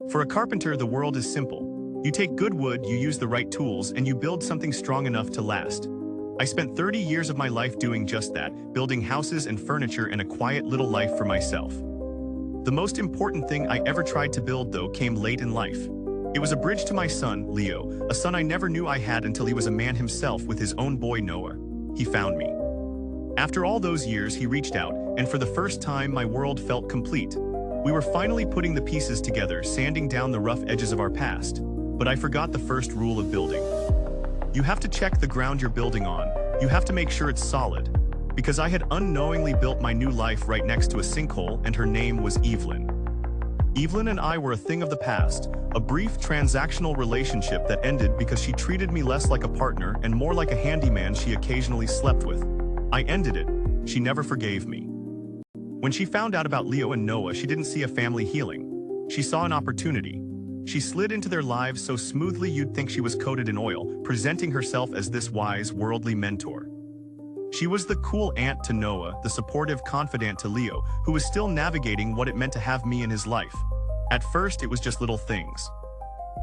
For a carpenter, the world is simple. You take good wood, you use the right tools, and you build something strong enough to last. I spent 30 years of my life doing just that, building houses and furniture and a quiet little life for myself. The most important thing I ever tried to build, though, came late in life. It was a bridge to my son, Leo, a son I never knew I had until he was a man himself with his own boy, Noah. He found me. After all those years, he reached out, and for the first time, my world felt complete. We were finally putting the pieces together, sanding down the rough edges of our past. But I forgot the first rule of building. You have to check the ground you're building on. You have to make sure it's solid. Because I had unknowingly built my new life right next to a sinkhole, and her name was Evelyn. Evelyn and I were a thing of the past, a brief transactional relationship that ended because she treated me less like a partner and more like a handyman she occasionally slept with. I ended it. She never forgave me. When she found out about Leo and Noah, she didn't see a family healing. She saw an opportunity. She slid into their lives so smoothly you'd think she was coated in oil, presenting herself as this wise, worldly mentor. She was the cool aunt to Noah, the supportive confidant to Leo, who was still navigating what it meant to have me in his life. At first, it was just little things.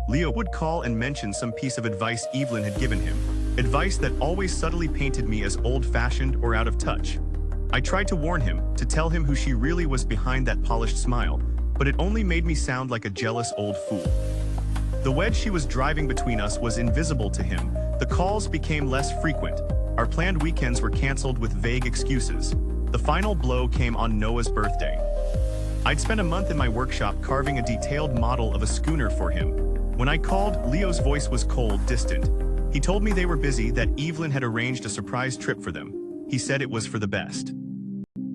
Leo would call and mention some piece of advice Evelyn had given him, advice that always subtly painted me as old-fashioned or out of touch. I tried to warn him, to tell him who she really was behind that polished smile, but it only made me sound like a jealous old fool. The wedge she was driving between us was invisible to him. The calls became less frequent. Our planned weekends were canceled with vague excuses. The final blow came on Noah's birthday. I'd spent a month in my workshop carving a detailed model of a schooner for him. When I called, Leo's voice was cold, distant. He told me they were busy, that Evelyn had arranged a surprise trip for them. He said it was for the best.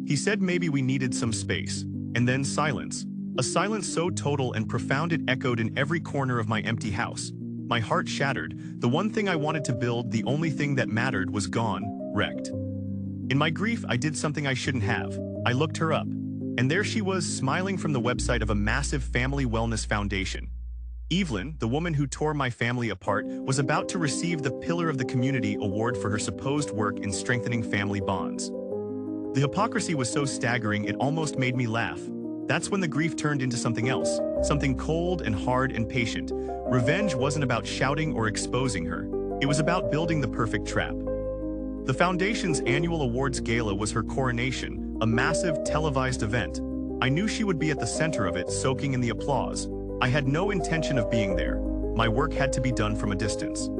He said maybe we needed some space. And then silence. A silence so total and profound it echoed in every corner of my empty house. My heart shattered. The one thing I wanted to build, the only thing that mattered, was gone, wrecked. In my grief, I did something I shouldn't have. I looked her up. And there she was, smiling from the website of a massive family wellness foundation. Evelyn, the woman who tore my family apart, was about to receive the Pillar of the Community award for her supposed work in strengthening family bonds. The hypocrisy was so staggering it almost made me laugh. That's when the grief turned into something else, something cold and hard and patient. Revenge wasn't about shouting or exposing her. It was about building the perfect trap. The foundation's annual awards gala was her coronation, a massive televised event. I knew she would be at the center of it, soaking in the applause. I had no intention of being there. My work had to be done from a distance.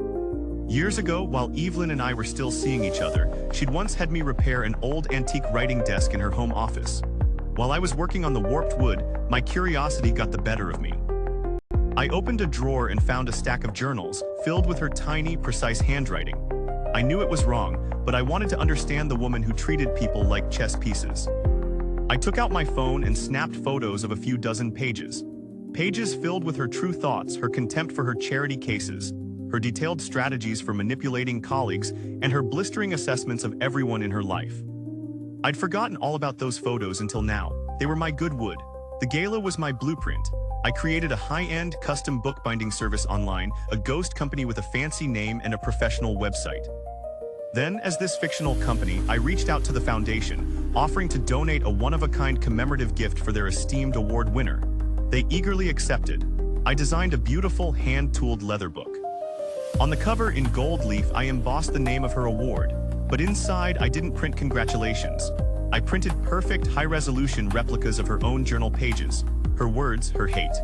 Years ago, while Evelyn and I were still seeing each other, she'd once had me repair an old antique writing desk in her home office. While I was working on the warped wood, my curiosity got the better of me. I opened a drawer and found a stack of journals, filled with her tiny, precise handwriting. I knew it was wrong, but I wanted to understand the woman who treated people like chess pieces. I took out my phone and snapped photos of a few dozen pages. Pages filled with her true thoughts, her contempt for her charity cases, her detailed strategies for manipulating colleagues, and her blistering assessments of everyone in her life. I'd forgotten all about those photos until now. They were my good wood. The gala was my blueprint. I created a high-end custom bookbinding service online, a ghost company with a fancy name and a professional website. Then, as this fictional company, I reached out to the foundation, offering to donate a one-of-a-kind commemorative gift for their esteemed award winner. They eagerly accepted. I designed a beautiful, hand-tooled leather book. On the cover, in gold leaf, I embossed the name of her award, but inside, I didn't print congratulations. I printed perfect, high-resolution replicas of her own journal pages, her words, her hate.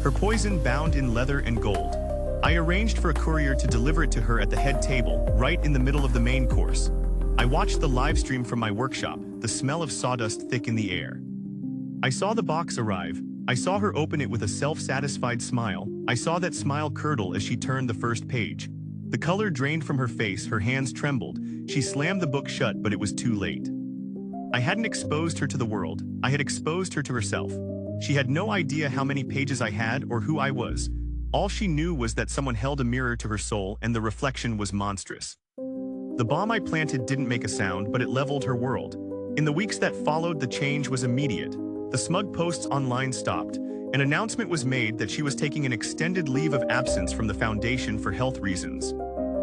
Her poison bound in leather and gold. I arranged for a courier to deliver it to her at the head table, right in the middle of the main course. I watched the live stream from my workshop, the smell of sawdust thick in the air. I saw the box arrive. I saw her open it with a self-satisfied smile. I saw that smile curdle as she turned the first page. The color drained from her face, her hands trembled. She slammed the book shut, but it was too late. I hadn't exposed her to the world. I had exposed her to herself. She had no idea how many pages I had or who I was. All she knew was that someone held a mirror to her soul, and the reflection was monstrous. The bomb I planted didn't make a sound, but it leveled her world. In the weeks that followed, the change was immediate. The smug posts online stopped. An announcement was made that she was taking an extended leave of absence from the foundation for health reasons.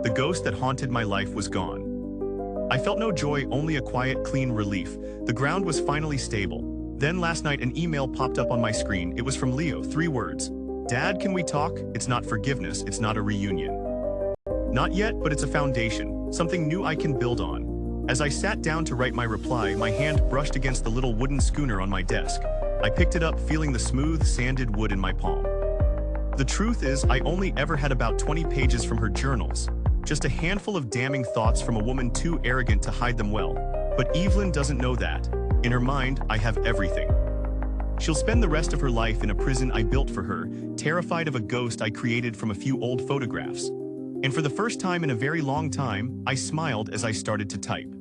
The ghost that haunted my life was gone. I felt no joy, only a quiet, clean relief. The ground was finally stable. Then last night an email popped up on my screen. It was from Leo, 3 words. Dad, can we talk? It's not forgiveness, it's not a reunion. Not yet, but it's a foundation, something new I can build on. As I sat down to write my reply, my hand brushed against the little wooden schooner on my desk. I picked it up, feeling the smooth, sanded wood in my palm. The truth is, I only ever had about 20 pages from her journals. Just a handful of damning thoughts from a woman too arrogant to hide them well. But Evelyn doesn't know that. In her mind, I have everything. She'll spend the rest of her life in a prison I built for her, terrified of a ghost I created from a few old photographs. And for the first time in a very long time, I smiled as I started to type.